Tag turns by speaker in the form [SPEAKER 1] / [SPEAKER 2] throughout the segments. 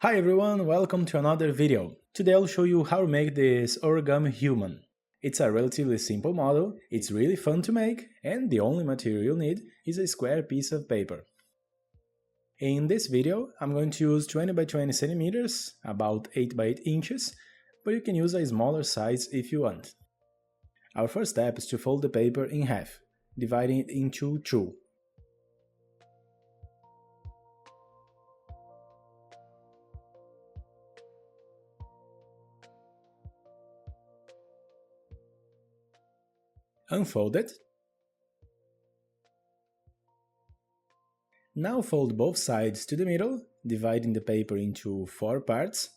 [SPEAKER 1] Hi everyone, welcome to another video. Today I'll show you how to make this origami human. It's a relatively simple model, it's really fun to make, and the only material you'll need is a square piece of paper. In this video, I'm going to use 20 by 20 centimeters, about 8 by 8 inches, but you can use a smaller size if you want. Our first step is to fold the paper in half, dividing it into two. Unfold it. Now fold both sides to the middle, dividing the paper into 4 parts.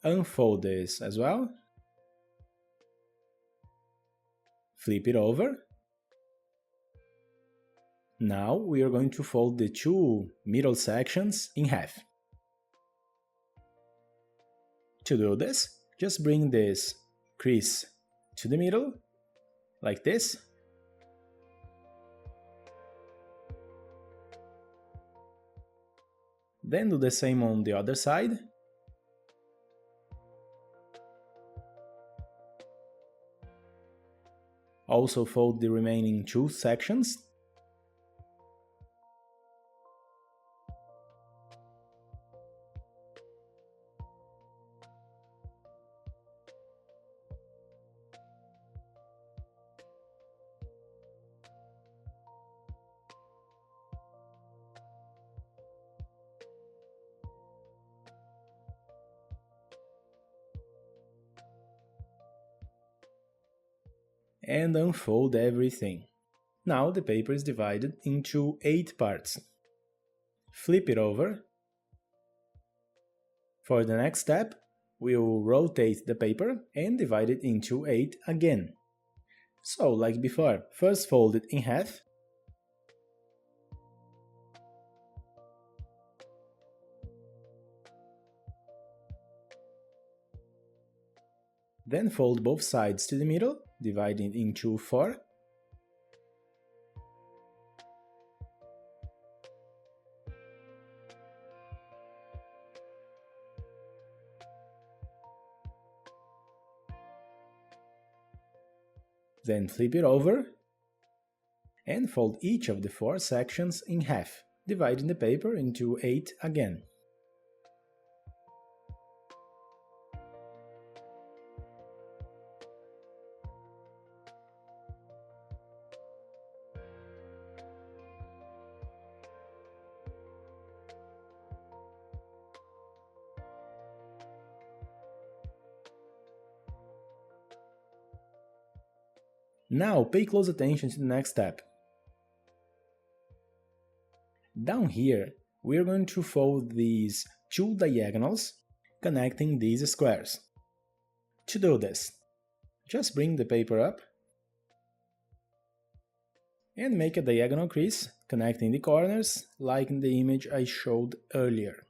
[SPEAKER 1] Unfold this as well. Flip it over. Now we are going to fold the two middle sections in half. To do this, just bring this crease to the middle, like this. Then do the same on the other side. Also fold the remaining two sections. And unfold everything. Now the paper is divided into 8 parts. Flip it over. For the next step, we'll rotate the paper and divide it into 8 again. So, like before, first fold it in half. Then fold both sides to the middle, dividing it into 4. Then flip it over and fold each of the 4 sections in half, dividing the paper into 8 again. Now pay close attention to the next step. Down here, we are going to fold these 2 diagonals connecting these squares. To do this, just bring the paper up and make a diagonal crease connecting the corners like in the image I showed earlier.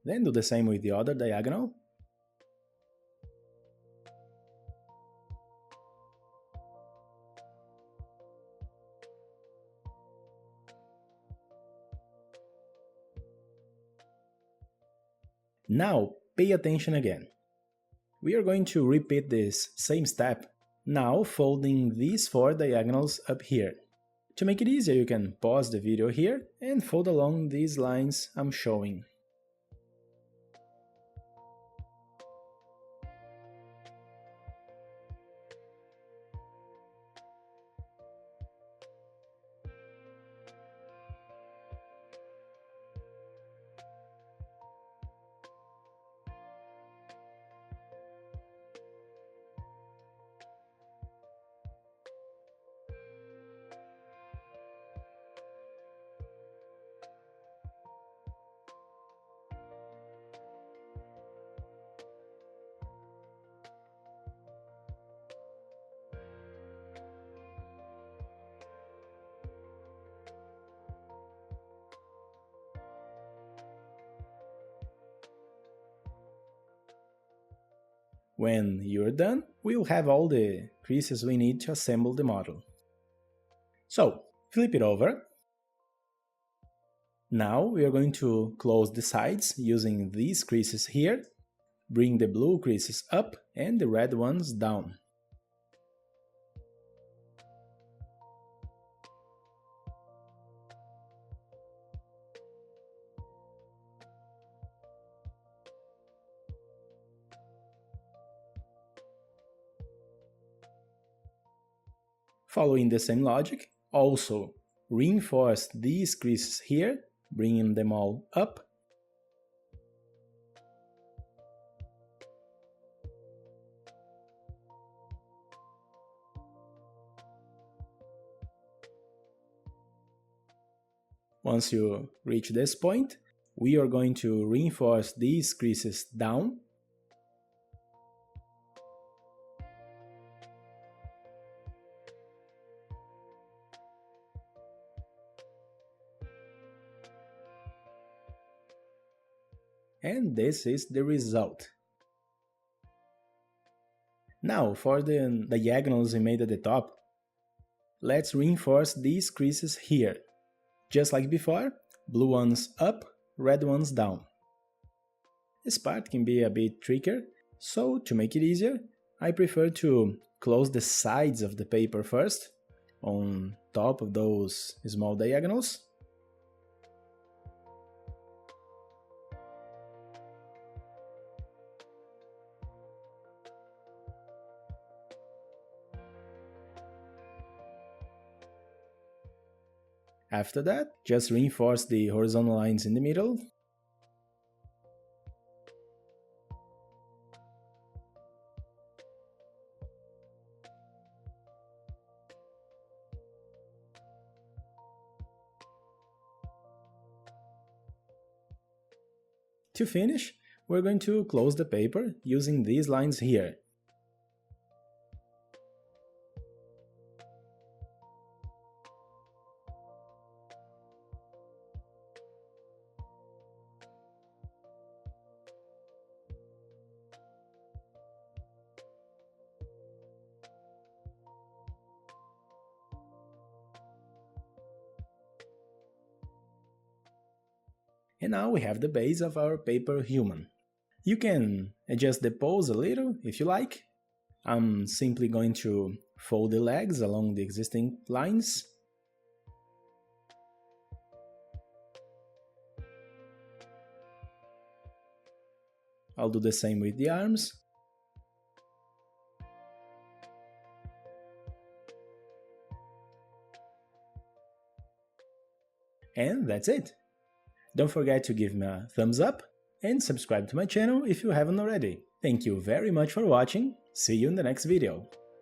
[SPEAKER 1] Then do the same with the other diagonal. Now, pay attention again. We are going to repeat this same step, now folding these 4 diagonals up here. To make it easier, you can pause the video here and fold along these lines I'm showing. When you're done, we'll have all the creases we need to assemble the model. So, flip it over. Now we are going to close the sides using these creases here. Bring the blue creases up and the red ones down. Following the same logic, also reinforce these creases here, bringing them all up. Once you reach this point, we are going to reinforce these creases down. And this is the result. Now for the diagonals we made at the top, let's reinforce these creases here. Just like before, blue ones up, red ones down. This part can be a bit trickier, so to make it easier, I prefer to close the sides of the paper first, on top of those small diagonals. After that, just reinforce the horizontal lines in the middle. To finish, we're going to close the paper using these lines here. And now we have the base of our paper human. You can adjust the pose a little if you like. I'm simply going to fold the legs along the existing lines. I'll do the same with the arms. And that's it. Don't forget to give me a thumbs up and subscribe to my channel if you haven't already. Thank you very much for watching. See you in the next video.